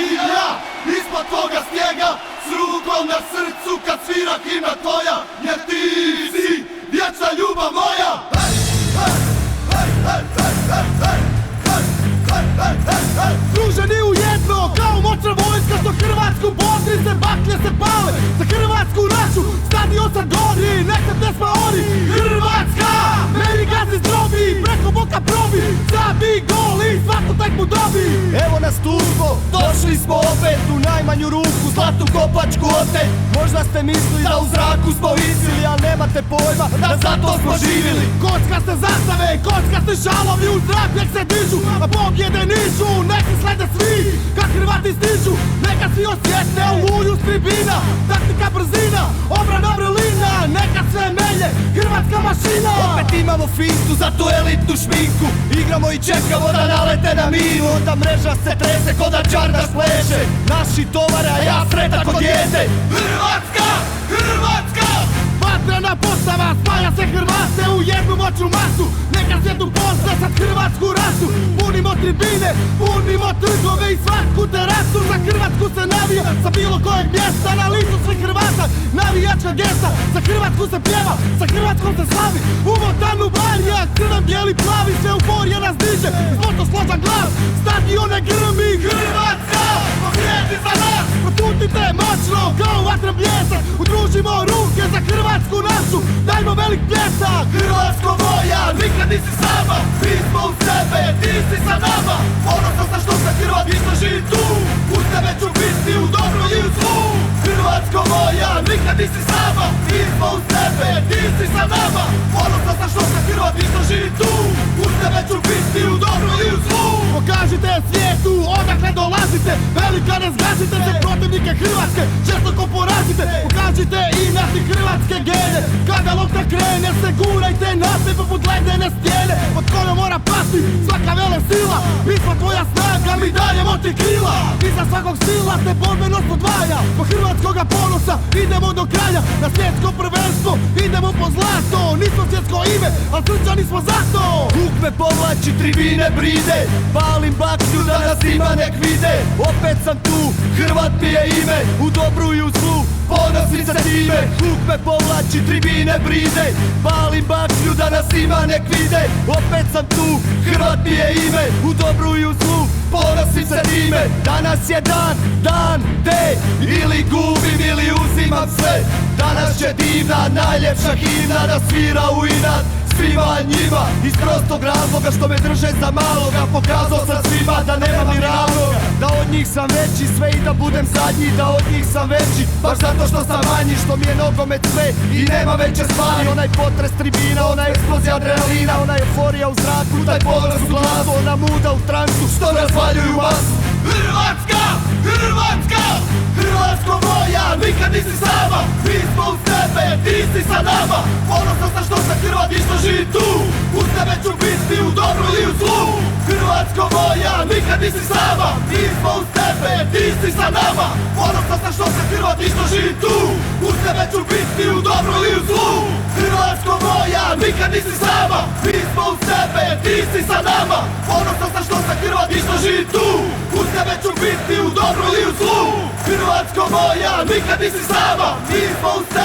i ja ispod tvoga snijega, s rukom na srcu kad svira himna tvoja, jer ti si vječna ljubav moja. Združeni u jedno, kao moćna vojska, što Hrvatsku bodri se, baklje se pale, za Hrvatsku našu, stadion sad gori, neka pjesma ori. Hrvatska, meni gazi zdrobi, preko boka probi, zabij gol i svaku tekmu dobi. Evo nas turbo, došli smo opet u najmanju ruku, zlatnu kopačku otet. Možda ste mislili da u zraku smo visili, al nemate pojma da zato smo živjeli. Kockaste zastave, kockaste šalovi, u zrak nek se dižu, a pobjede nižu, nek se slede svi, kad Hrvati stižu, neka svi osjete oluju s tribina, taktika brzina, obrana vrlina, neka sve melje, hrvatska mašina. Opet imamo fintu za tu elitnu šminku, igramo i čekamo da nalete na minu. Onda mreža se trese ko da čardaš pleše, naši tovare, a ja sretan ko dijete. Hrvatska, Hrvatska, vatrena postava, spaja se Hrvate u jednu moćnu masu, neka svijetu pozna sad hrvatsku rasu. Punimo tribine, punimo trgove i svaku terasu, za Hrvatsku se navija sa bilo kojeg mjesta, na licu svih Hrvata navijačka gesta. Za Hrvatsku se pjeva, sa Hrvatskom se slavi, u Motanu Barija, crven, bijeli, plavi, sve euforija nas diže, zloto složan glav, stadione grmi. Hrvatska, pobjedi za nas. Protutite moćno, kao vatra bljesak, udružimo ruke za Hrvatsku našu, dajmo velik pljesak. Hrvatsko moja, nikad nisi sama, mi smo u sebe, ti si sa nama. Ponosan sam što se Hrvat isto živi tu, uz tebe ću biti u dobru i u zlu. Hrvatsko moja, nikad nisi sama, mi smo u sebe, ti si sa nama. Ponosan sam što se Hrvat isto živi tu, uz tebe ću biti u dobru i u zlu. Pokažite svijetu odakle dolazite, velika ne zgazite se, protivnike Hrvatske žestoko porazite. Pokažite i naši hrvatske gene, kada lopta krene se gurajte nas poput ledene stijene. Od kola mora pasti svaka vele sila, mi smo tvoja snaga, mi daljemo ti krila. Iza svakog sila te borbenost odvaja, po hrvatskoga ponosa idemo do kraja. Na svjetsko prvenstvo idemo po zlato, nismo svjetsko ime, al srčani smo zato. Huk me povlači, tribine bride, palim baklju da nas ima nek vide. Opet sam tu, Hrvat mi je ime, u dobru i u zlu, ponosim se time. Huk me povlači, tribine bride, palim baklju da nas ima nek vide. Opet sam tu, Hrvat mi je ime, u dobru i u zlu, ponosim se time. Danas je dan D, ili gubim ili uzimam sve. Danas će divna, najljepša himna da svira u inat svima njima, iz prostog razloga što me drže za maloga. Pokazao sam svima da nemam ni razloga, da od njih sam veći sve i da budem zadnji. Da od njih sam veći, baš zato što sam manji, što mi je nogomet sve i nema veće stvari. Onaj potres tribina, ona eksplozija adrenalina, ona euforija u zraku, taj ponos u glasu, ona muda u transu što razvaljuju masu. Hrvatska, Hrvatska, Hrvatsko moja, nikad nisi sama, mi smo u sebe, ti si sa nama. Ponosan sam što se Hrvat isto živi tu, uz tebe ću biti u dobru i u zlu. Hrvatsko moja, nikad nisi sama, mi smo u sebe, ti si sa nama. Ponosan sam što se Hrvat isto živi tu, uz tebe ću biti u dobru i u zlu. Hrvatsko moja, nikad nisi sama, mi smo u sebe, ti si sa nama. Ponosan sam što se Hrvat isto živi tu, uz tebe ću biti u dobru i u zlu. Hrvatsko moja, nikad nisi sama, mi smo u sebe.